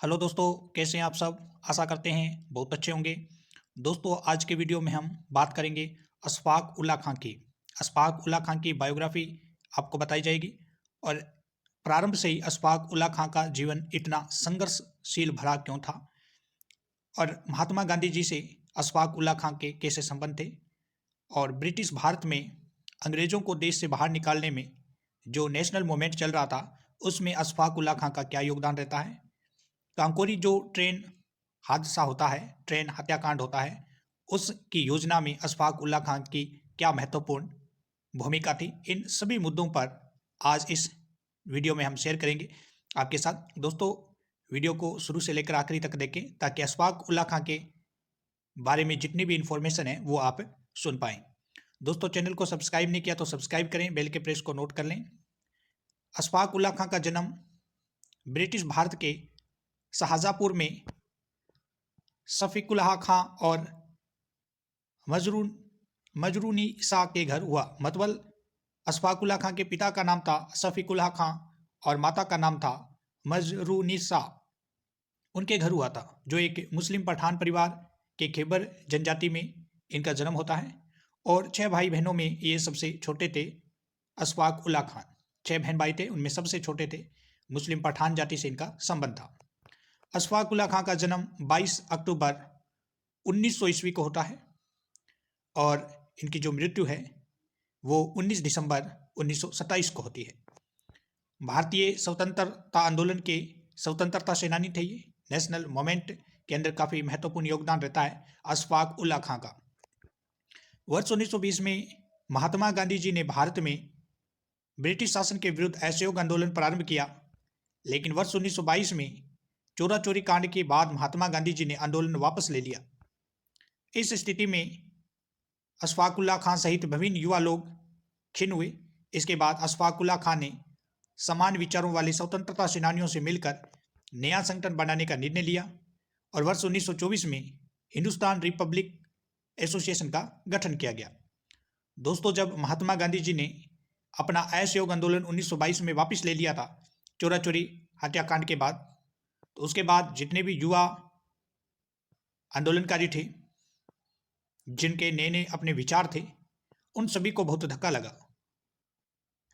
Hello दोस्तों, कैसे हैं आप सब। आशा करते हैं बहुत अच्छे होंगे। दोस्तों, आज के वीडियो में हम बात करेंगे अशफाक उल्लाह खां की। अशफाक उल्लाह खां की बायोग्राफी आपको बताई जाएगी और प्रारंभ से ही अशफाक उल्लाह खां का जीवन इतना संघर्षशील भरा क्यों था और महात्मा गांधी जी से अशफाक उल्लाह खां के कैसे संबंध थे और ब्रिटिश भारत में अंग्रेजों को देश से बाहर निकालने में जो नेशनल मूवमेंट चल रहा था उसमें अशफाक उल्लाह खां का क्या योगदान रहता है। कांकोरी जो ट्रेन हादसा होता है, ट्रेन हत्याकांड होता है, उसकी योजना में अशफाक उल्लाह खां की क्या महत्वपूर्ण भूमिका थी, इन सभी मुद्दों पर आज इस वीडियो में हम शेयर करेंगे आपके साथ। दोस्तों, वीडियो को शुरू से लेकर आखिरी तक देखें ताकि अशफाक उल्लाह खां के बारे में जितनी भी इंफॉर्मेशन है वो आप सुन पाएँ। दोस्तों, चैनल को सब्सक्राइब नहीं किया तो सब्सक्राइब करें, बेल के प्रेस को नोट कर लें। अशफाक उल्लाह खां का जन्म ब्रिटिश भारत के शाहजहाँपुर में शफीकुल्लाह खां और मजरून मजरूनिसा के घर हुआ। मतलब अशफाकुल्लाह खां के पिता का नाम था शफीकुल्लाह खां और माता का नाम था मजरूनिसा। उनके घर हुआ था, जो एक मुस्लिम पठान परिवार के खैबर जनजाति में इनका जन्म होता है और 6 भाई बहनों में ये सबसे छोटे थे अशफाक उल्लाह खान। 6 बहन भाई थे, उनमें सबसे छोटे थे। मुस्लिम पठान जाति से इनका संबंध था। अशफाक उल्लाह खां का जन्म 22 अक्टूबर 1900 ईस्वी को होता है और इनकी जो मृत्यु है वो 19 दिसंबर 1927 को होती है। भारतीय स्वतंत्रता आंदोलन के स्वतंत्रता सेनानी थे ये। नेशनल मूवमेंट के अंदर काफ़ी महत्वपूर्ण योगदान रहता है अशफाक उल्लाह खां का। वर्ष 1920 में महात्मा गांधी जी ने भारत में ब्रिटिश शासन के विरुद्ध असहयोग आंदोलन प्रारंभ किया, लेकिन वर्ष 1922 में चोरा चोरी कांड के बाद महात्मा गांधी जी ने आंदोलन वापस ले लिया। इस स्थिति में अशफाक उल्लाह खां सहित विभिन्न युवा लोग खिन्न हुए। इसके बाद अशफाक उल्लाह खां ने समान विचारों वाले स्वतंत्रता सेनानियों से मिलकर नया संगठन बनाने का निर्णय लिया और वर्ष 1924 में हिंदुस्तान रिपब्लिक एसोसिएशन का गठन किया गया। दोस्तों, जब महात्मा गांधी जी ने अपना असहयोग आंदोलन 1922 में वापस ले लिया था चोरा चोरी हत्याकांड के बाद, तो उसके बाद जितने भी युवा आंदोलनकारी थे, जिनके नए नए अपने विचार थे, उन सभी को बहुत धक्का लगा।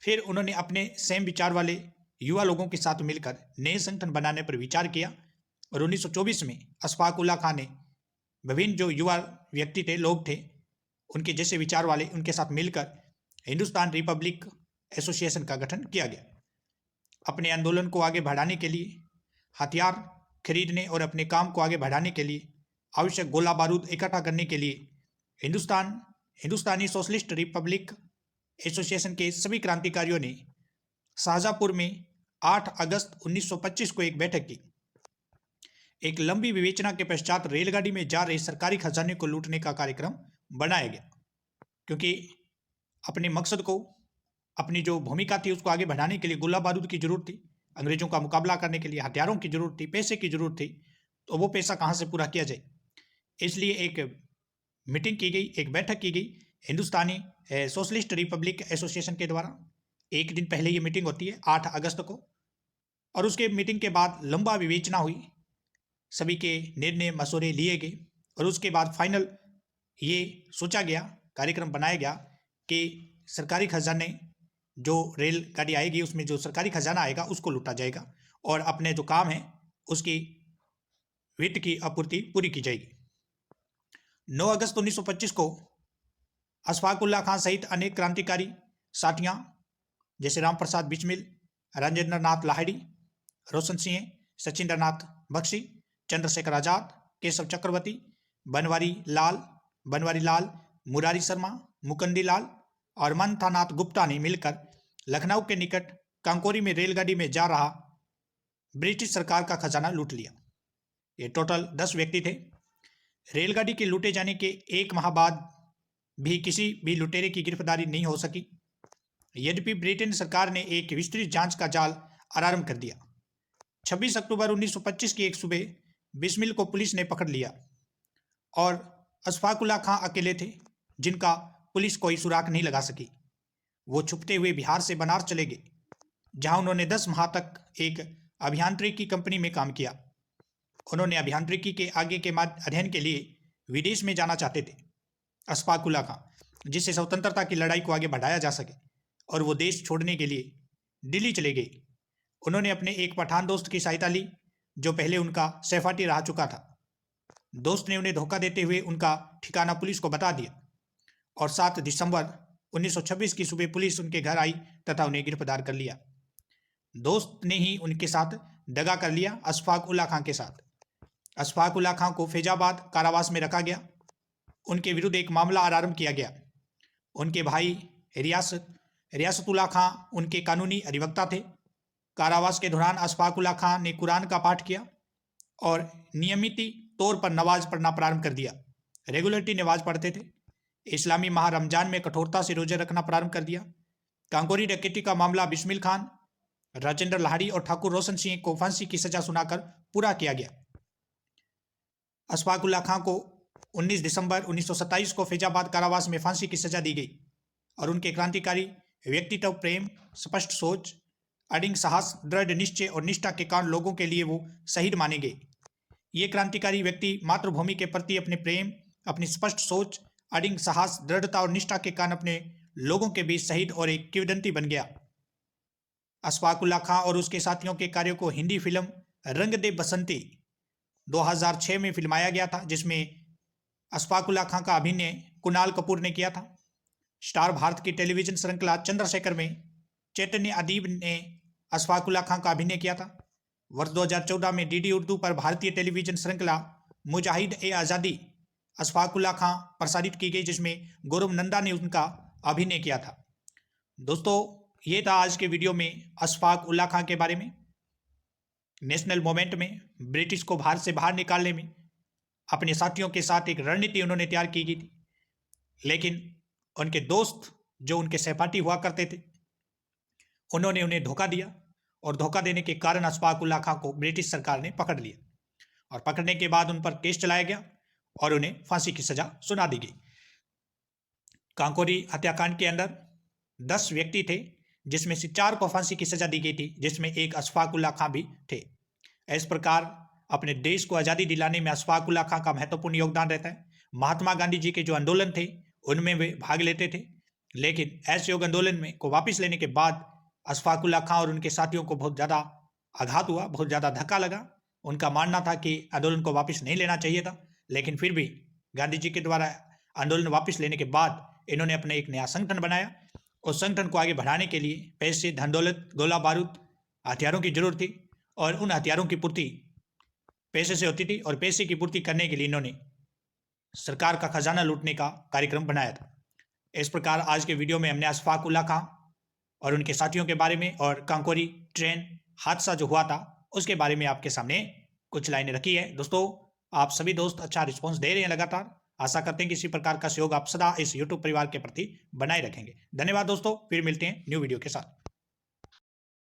फिर उन्होंने अपने सेम विचार वाले युवा लोगों के साथ मिलकर नए संगठन बनाने पर विचार किया और 1924 में अशफाक उल्लाह खां ने विभिन्न जो युवा व्यक्ति थे, लोग थे, उनके जैसे विचार वाले, उनके साथ मिलकर हिंदुस्तान रिपब्लिक एसोसिएशन का गठन किया गया। अपने आंदोलन को आगे बढ़ाने के लिए, हथियार खरीदने और अपने काम को आगे बढ़ाने के लिए, आवश्यक गोला बारूद इकट्ठा करने के लिए हिंदुस्तानी सोशलिस्ट रिपब्लिक एसोसिएशन के सभी क्रांतिकारियों ने शाहजहाँपुर में 8 अगस्त 1925 को एक बैठक की। एक लंबी विवेचना के पश्चात रेलगाड़ी में जा रहे सरकारी खजाने को लूटने का कार्यक्रम बनाया गया, क्योंकि अपने मकसद को, अपनी जो भूमिका थी उसको आगे बढ़ाने के लिए गोला बारूद की जरूरत थी, अंग्रेजों का मुकाबला करने के लिए हथियारों की जरूरत थी, पैसे की जरूरत थी। तो वो पैसा कहाँ से पूरा किया जाए, इसलिए एक मीटिंग की गई, एक बैठक की गई हिंदुस्तानी सोशलिस्ट रिपब्लिक एसोसिएशन के द्वारा। एक दिन पहले ये मीटिंग होती है 8 अगस्त को, और उसके मीटिंग के बाद लंबा विवेचना हुई, सभी के निर्णय मशवरे लिए गए और उसके बाद फाइनल ये सोचा गया, कार्यक्रम बनाया गया कि सरकारी खजाने, जो रेलगाड़ी आएगी उसमें जो सरकारी खजाना आएगा उसको लूटा जाएगा और अपने जो काम है उसकी वित्त की आपूर्ति पूरी की जाएगी। 9 अगस्त 1925 को अशफाक उल्लाह खां सहित अनेक क्रांतिकारी साथियां जैसे राम प्रसाद बिस्मिल, राजेंद्र नाथ लाहिड़ी, रोशन सिंह, सचिंद्र नाथ बख्शी, चंद्रशेखर आजाद, केशव चक्रवर्ती, बनवारी लाल, मुरारी शर्मा, मुकुंदी लाल और मंथानाथ गुप्ता ने मिलकर लखनऊ के निकट कांकोरी में रेलगाड़ी में जा रहा ब्रिटिश सरकार का खजाना लूट लिया। ये टोटल 10 व्यक्ति थे। रेलगाड़ी के लूटे जाने के 1 माह बाद भी किसी भी लुटेरे की गिरफ्तारी नहीं हो सकी। यद्यपि ब्रिटेन सरकार ने एक विस्तृत जांच का जाल आरंभ कर दिया। 26 अक्टूबर 1925 की एक सुबह बिस्मिल को पुलिस ने पकड़ लिया और अशफाक उल्लाह खां अकेले थे जिनका पुलिस कोई सुराग नहीं लगा सकी। वो छुपते हुए बिहार से बनारस चले गए, जहां उन्होंने 10 माह तक एक अभियांत्रिकी कंपनी में काम किया। उन्होंने अभियांत्रिकी के आगे के अध्ययन के लिए विदेश में जाना चाहते थे। अशफाक उल्लाह खां, जिससे स्वतंत्रता की लड़ाई को आगे बढ़ाया जा सके, और वो देश छोड़ने के लिए दिल्ली चले गए। उन्होंने अपने एक पठान दोस्त की सहायता ली जो पहले उनका सहपाठी रह चुका था। दोस्त ने उन्हें धोखा देते हुए उनका ठिकाना पुलिस को बता दिया और 7 दिसंबर 1926 की सुबह पुलिस उनके घर आई तथा उन्हें गिरफ्तार कर लिया। दोस्त ने ही उनके साथ दगा कर लिया, अशफाक उल्लाह खां के साथ। अशफाक उल्लाह खां को फैजाबाद कारावास में रखा गया। उनके विरुद्ध एक मामला आरंभ किया गया। उनके भाई रियासतुल्लाह खां उनके कानूनी अधिवक्ता थे। कारावास के दौरान अशफाक उल्लाह खां ने कुरान का पाठ किया और नियमित तौर पर नमाज पढ़ना प्रारंभ कर दिया। रेगुलरली नमाज पढ़ते थे। इस्लामी माह रमजान में कठोरता से रोजे रखना प्रारंभ कर दिया। कांकोरी डकैती का मामला बिस्मिल खान, राजेंद्र लाहिड़ी और ठाकुर रोशन सिंह को फांसी की सजा सुनाकर पूरा किया गया। अशफाक उल्लाह खां को 19 दिसंबर 1927 को फैजाबाद कारावास में फांसी की सजा दी गई और उनके क्रांतिकारी व्यक्तित्व, प्रेम, स्पष्ट सोच, अडिग साहस, दृढ़ निश्चय और निष्ठा के कारण लोगों के लिए वो शहीद माने गए। ये क्रांतिकारी व्यक्ति मातृभूमि के प्रति अपने प्रेम, अपनी स्पष्ट सोच, अडिग साहस, दृढ़ता और निष्ठा के कारण अपने लोगों के बीच शहीद और एक किंवदंती बन गया। अशफाक उल्लाह खां और उसके साथियों के कार्यों को हिंदी फिल्म रंग दे बसंती 2006 में फिल्माया गया था, जिसमें अशफाक उल्लाह खां का अभिनय कुणाल कपूर ने किया था। स्टार भारत की टेलीविजन श्रृंखला चंद्रशेखर में चैतन्य अदीब ने अशफाक उल्लाह खां का अभिनय किया था। वर्ष 2014 में डीडी उर्दू पर भारतीय टेलीविजन श्रृंखला मुजाहिद ए आज़ादी अशफाक उल्लाह खां प्रसारित की गई, जिसमें गौरव नंदा ने उनका अभिनय किया था। दोस्तों, ये था आज के वीडियो में अशफाक उल्लाह खां के बारे में। नेशनल मूवमेंट में ब्रिटिश को भारत से बाहर निकालने में अपने साथियों के साथ एक रणनीति उन्होंने तैयार की गई थी, लेकिन उनके दोस्त जो उनके सहपाठी हुआ करते थे उन्होंने उन्हें धोखा दिया और धोखा देने के कारण अशफाक उल्लाह खां को ब्रिटिश सरकार ने पकड़ लिया और पकड़ने के बाद उन पर केस चलाया गया और उन्हें फांसी की सजा सुना दी गई। कांकोरी हत्याकांड के अंदर 10 व्यक्ति थे, जिसमें से 4 को फांसी की सजा दी गई थी, जिसमें एक अशफाक उल्लाह खां भी थे। इस प्रकार अपने देश को आज़ादी दिलाने में अशफाक उल्लाह खां का महत्वपूर्ण योगदान रहता है। महात्मा गांधी जी के जो आंदोलन थे उनमें वे भाग लेते थे, लेकिन असहयोग आंदोलन में को वापस लेने के बाद अशफाक उल्लाह खां और उनके साथियों को बहुत ज़्यादा आघात हुआ, बहुत ज़्यादा धक्का लगा। उनका मानना था कि आंदोलन को वापस नहीं लेना चाहिए था, लेकिन फिर भी गांधी जी के द्वारा आंदोलन वापस लेने के बाद इन्होंने अपने एक नया संगठन बनाया। उस संगठन को आगे बढ़ाने के लिए पैसे, धन दौलत, गोला बारूद, हथियारों की जरूरत थी और उन हथियारों की पूर्ति पैसे से होती थी और पैसे की पूर्ति करने के लिए इन्होंने सरकार का खजाना लूटने का कार्यक्रम बनाया था। इस प्रकार आज के वीडियो में हमने अशफाक उल्लाह खां और उनके साथियों के बारे में और कांकोरी ट्रेन हादसा जो हुआ था उसके बारे में आपके सामने कुछ लाइनें रखी है। दोस्तों, आप सभी दोस्त अच्छा रिस्पॉन्स दे रहे हैं लगातार। आशा करते हैं कि इसी प्रकार का सहयोग आप सदा इस यूट्यूब परिवार के प्रति बनाए रखेंगे। धन्यवाद दोस्तों, फिर मिलते हैं न्यू वीडियो के साथ।